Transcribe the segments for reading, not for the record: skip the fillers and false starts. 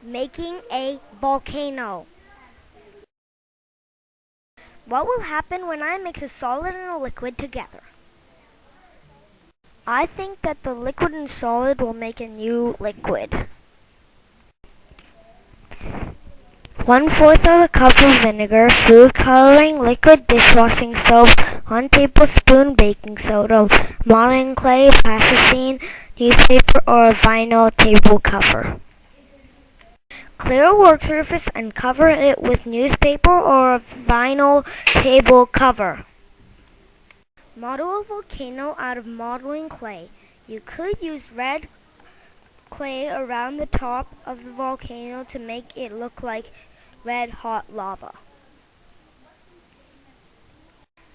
Making a volcano. What will happen when I mix a solid and a liquid together? I think that the liquid and solid will make a new liquid. 1/4 of a cup of vinegar, food coloring, liquid dishwashing soap, 1 tablespoon baking soda, modeling clay, plasticine, newspaper or a vinyl table cover. Clear a work surface and cover it with newspaper or a vinyl table cover. Model a volcano out of modeling clay. You could use red clay around the top of the volcano to make it look like red hot lava.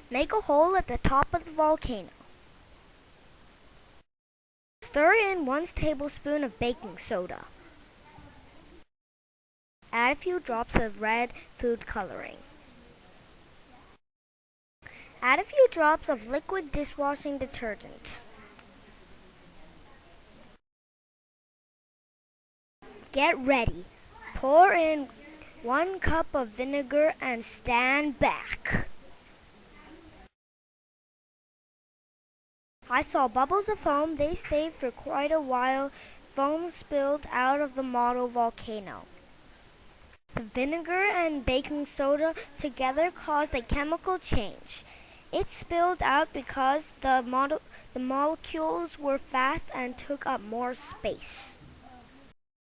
Make a hole at the top of the volcano. Stir in 1 tablespoon of baking soda. Add a few drops of red food coloring. Add a few drops of liquid dishwashing detergent. Get ready. Pour in 1 cup of vinegar and stand back. I saw bubbles of foam. They stayed for quite a while. Foam spilled out of the model volcano. The vinegar and baking soda together caused a chemical change. It spilled out because the molecules were fast and took up more space.